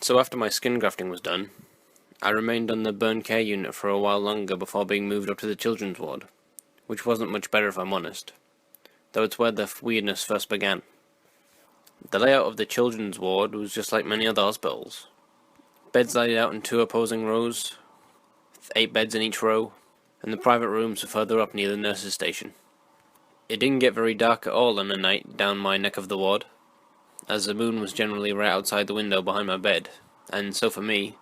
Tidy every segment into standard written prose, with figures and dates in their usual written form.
So after my skin grafting was done, I remained on the burn care unit for a while longer before being moved up to the children's ward, which wasn't much better if I'm honest, though it's where the weirdness first began. The layout of the children's ward was just like many other hospitals. Beds laid out in two opposing rows, 8 beds in each row, and the private rooms were further up near the nurses' station. It didn't get very dark at all on a night down my neck of the ward, as the moon was generally right outside the window behind my bed, and so for me,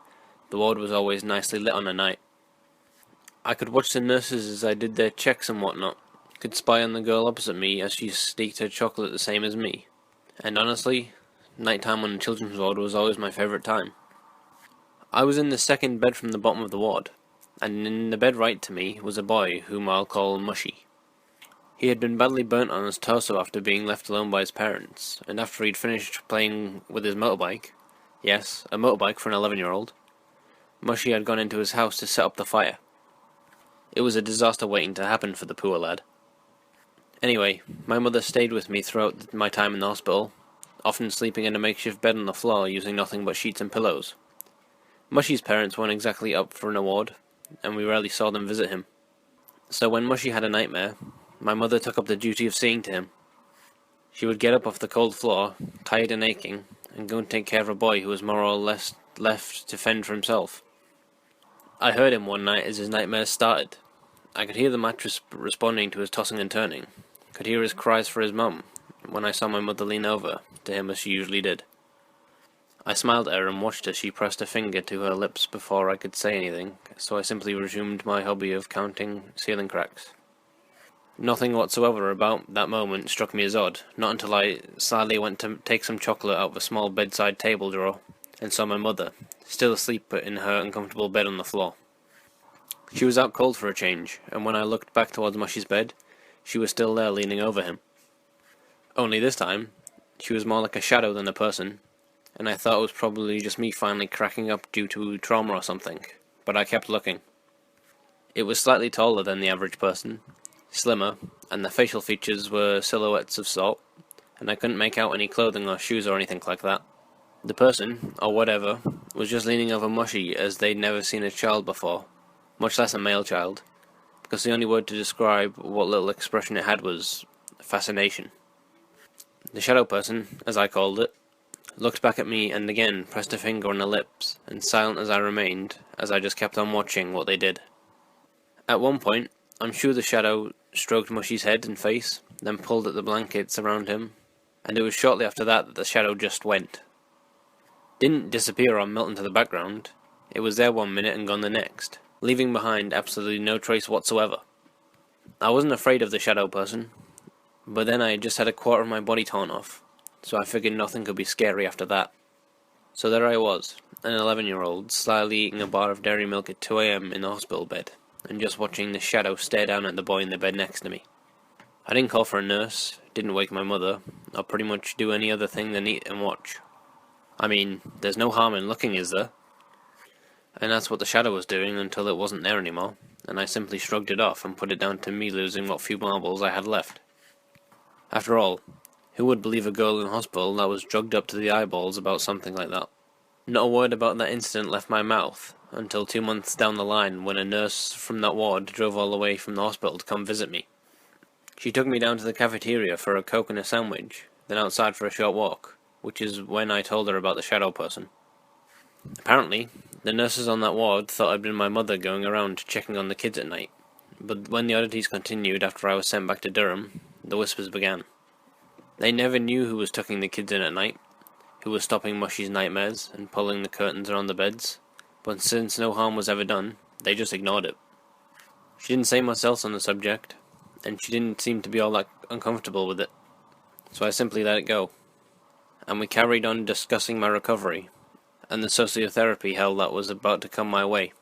the ward was always nicely lit on a night. I could watch the nurses as I did their checks and whatnot, could spy on the girl opposite me as she sneaked her chocolate the same as me, and honestly, nighttime on the children's ward was always my favourite time. I was in the second bed from the bottom of the ward, and in the bed right to me was a boy whom I'll call Mushy. He had been badly burnt on his torso after being left alone by his parents, and after he'd finished playing with his motorbike, yes, a motorbike for an 11-year-old, Mushy had gone into his house to set up the fire. It was a disaster waiting to happen for the poor lad. Anyway, my mother stayed with me throughout my time in the hospital, often sleeping in a makeshift bed on the floor using nothing but sheets and pillows. Mushy's parents weren't exactly up for an award, and we rarely saw them visit him. So when Mushy had a nightmare, my mother took up the duty of seeing to him. She would get up off the cold floor, tired and aching, and go and take care of a boy who was more or less left to fend for himself. I heard him one night as his nightmares started. I could hear the mattress responding to his tossing and turning, could hear his cries for his mum, when I saw my mother lean over to him as she usually did. I smiled at her and watched as she pressed a finger to her lips before I could say anything, so I simply resumed my hobby of counting ceiling cracks. Nothing whatsoever about that moment struck me as odd, not until I sadly went to take some chocolate out of a small bedside table drawer, and saw my mother, still asleep in her uncomfortable bed on the floor. She was out cold for a change, and when I looked back towards Mushy's bed, she was still there leaning over him. Only this time, she was more like a shadow than a person, and I thought it was probably just me finally cracking up due to trauma or something, but I kept looking. It was slightly taller than the average person, slimmer, and the facial features were silhouettes of sort, and I couldn't make out any clothing or shoes or anything like that. The person, or whatever, was just leaning over Mushy as they'd never seen a child before, much less a male child, because the only word to describe what little expression it had was fascination. The shadow person, as I called it, looked back at me and again pressed a finger on her lips, and silent as I remained, as I just kept on watching what they did. At one point, I'm sure the shadow stroked Mushy's head and face, then pulled at the blankets around him, and it was shortly after that the shadow just went. Didn't disappear or melt into the background, it was there one minute and gone the next, leaving behind absolutely no trace whatsoever. I wasn't afraid of the shadow person, but then I had just had a quarter of my body torn off, so I figured nothing could be scary after that. So there I was, an 11-year-old, slyly eating a bar of dairy milk at 2 a.m. in the hospital bed, and just watching the shadow stare down at the boy in the bed next to me. I didn't call for a nurse, didn't wake my mother, or pretty much do any other thing than eat and watch. I mean, there's no harm in looking, is there? And that's what the shadow was doing until it wasn't there anymore, and I simply shrugged it off and put it down to me losing what few marbles I had left. After all, who would believe a girl in hospital that was drugged up to the eyeballs about something like that? Not a word about that incident left my mouth, until 2 months down the line when a nurse from that ward drove all the way from the hospital to come visit me. She took me down to the cafeteria for a Coke and a sandwich, then outside for a short walk, which is when I told her about the shadow person. Apparently, the nurses on that ward thought I'd been my mother going around checking on the kids at night, but when the oddities continued after I was sent back to Durham, the whispers began. They never knew who was tucking the kids in at night, who was stopping Mushy's nightmares and pulling the curtains around the beds, but since no harm was ever done, they just ignored it. She didn't say much else on the subject, and she didn't seem to be all that uncomfortable with it, so I simply let it go. And we carried on discussing my recovery, and the sociotherapy hell that was about to come my way.